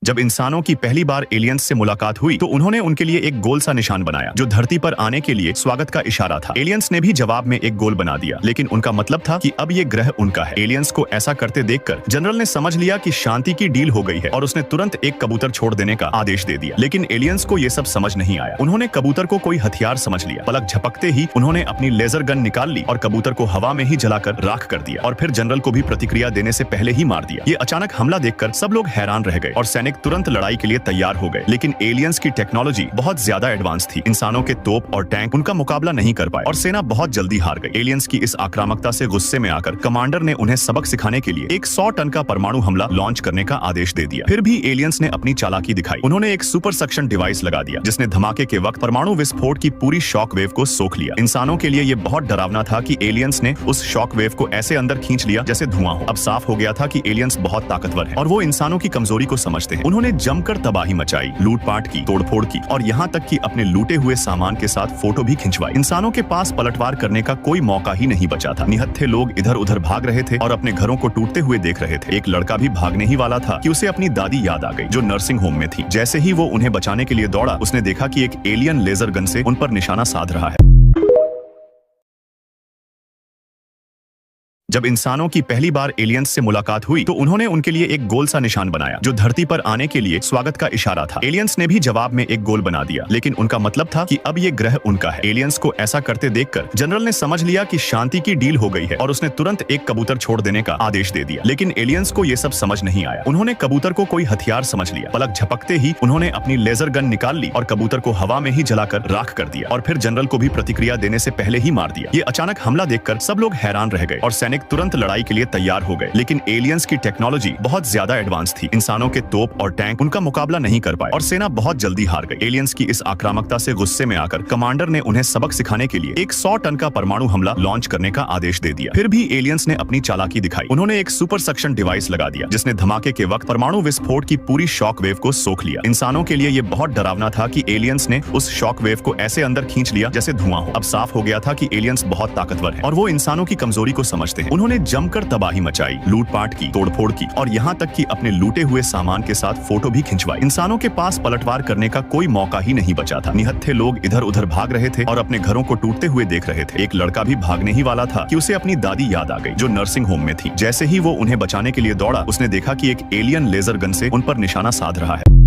जब इंसानों की पहली बार एलियंस से मुलाकात हुई तो उन्होंने उनके लिए एक गोल सा निशान बनाया जो धरती पर आने के लिए स्वागत का इशारा था। एलियंस ने भी जवाब में एक गोल बना दिया, लेकिन उनका मतलब था कि अब ये ग्रह उनका है। एलियंस को ऐसा करते देखकर जनरल ने समझ लिया कि शांति की डील हो गई है और उसने तुरंत एक कबूतर छोड़ देने का आदेश दे दिया। लेकिन एलियंस को ये सब समझ नहीं आया। उन्होंने कबूतर को कोई हथियार समझ लिया। पलक झपकते ही उन्होंने अपनी लेजर गन निकाल ली और कबूतर को हवा में ही जलाकर राख कर दिया और फिर जनरल को भी प्रतिक्रिया देने से पहले ही मार दिया। ये अचानक हमला देखकर सब लोग हैरान रह गए और सैनिक तुरंत लड़ाई के लिए तैयार हो गए। लेकिन एलियंस की टेक्नोलॉजी बहुत ज्यादा एडवांस थी। इंसानों के तोप और टैंक उनका मुकाबला नहीं कर पाए और सेना बहुत जल्दी हार गई। एलियंस की इस आक्रामकता से गुस्से में आकर कमांडर ने उन्हें सबक सिखाने के लिए एक 100 टन का परमाणु हमला लॉन्च करने का आदेश दे दिया। फिर भी एलियंस ने अपनी चालाकी दिखाई। उन्होंने एक सुपर सक्शन डिवाइस लगा दिया जिसने धमाके के वक्त परमाणु विस्फोट की पूरी शॉक वेव को सोख लिया। इंसानों के लिए यह बहुत डरावना था कि एलियंस ने उस शॉक वेव को ऐसे अंदर खींच लिया जैसे धुआं हो। अब साफ हो गया था कि एलियंस बहुत ताकतवर है और वो इंसानों की कमजोरी को समझते हैं। उन्होंने जमकर तबाही मचाई, लूटपाट की, तोड़फोड़ की और यहाँ तक कि अपने लूटे हुए सामान के साथ फोटो भी खिंचवाई। इंसानों के पास पलटवार करने का कोई मौका ही नहीं बचा था। निहत्थे लोग इधर उधर भाग रहे थे और अपने घरों को टूटते हुए देख रहे थे। एक लड़का भी भागने ही वाला था कि उसे अपनी दादी याद आ गई जो नर्सिंग होम में थी। जैसे ही वो उन्हें बचाने के लिए दौड़ा, उसने देखा कि एक एलियन लेजर गन से उन पर निशाना साध रहा है। जब इंसानों की पहली बार एलियंस से मुलाकात हुई तो उन्होंने उनके लिए एक गोल सा निशान बनाया जो धरती पर आने के लिए स्वागत का इशारा था। एलियंस ने भी जवाब में एक गोल बना दिया, लेकिन उनका मतलब था कि अब ये ग्रह उनका है। एलियंस को ऐसा करते देखकर जनरल ने समझ लिया कि शांति की डील हो गई है और उसने तुरंत एक कबूतर छोड़ देने का आदेश दे दिया। लेकिन एलियंस को ये सब समझ नहीं आया। उन्होंने कबूतर को कोई हथियार समझ लिया। पलक झपकते ही उन्होंने अपनी लेजर गन निकाल ली और कबूतर को हवा में ही जलाकर राख कर दिया और फिर जनरल को भी प्रतिक्रिया देने से पहले ही मार दिया। ये अचानक हमला देखकर सब लोग हैरान रह गए और सैनिक तुरंत लड़ाई के लिए तैयार हो गए। लेकिन एलियंस की टेक्नोलॉजी बहुत ज्यादा एडवांस थी। इंसानों के तोप और टैंक उनका मुकाबला नहीं कर पाए और सेना बहुत जल्दी हार गई। एलियंस की इस आक्रामकता से गुस्से में आकर कमांडर ने उन्हें सबक सिखाने के लिए एक 100 टन का परमाणु हमला लॉन्च करने का आदेश दे दिया। फिर भी एलियंस ने अपनी चालाकी दिखाई। उन्होंने एक सुपर सक्शन डिवाइस लगा दिया जिसने धमाके के वक्त परमाणु विस्फोट की पूरी शॉक वेव को सोख लिया। इंसानों के लिए यह बहुत डरावना था कि एलियंस ने उस शॉक वेव को ऐसे अंदर खींच लिया जैसे धुआं हो। अब साफ हो गया था कि एलियंस बहुत ताकतवर है और वो इंसानों की कमजोरी को समझते हैं। उन्होंने जमकर तबाही मचाई, लूटपाट की, तोड़फोड़ की और यहाँ तक कि अपने लूटे हुए सामान के साथ फोटो भी खिंचवाई। इंसानों के पास पलटवार करने का कोई मौका ही नहीं बचा था। निहत्थे लोग इधर उधर भाग रहे थे और अपने घरों को टूटते हुए देख रहे थे। एक लड़का भी भागने ही वाला था कि उसे अपनी दादी याद आ गई जो नर्सिंग होम में थी। जैसे ही वो उन्हें बचाने के लिए दौड़ा, उसने देखा कि एक एलियन लेजर गन से उन पर निशाना साध रहा है।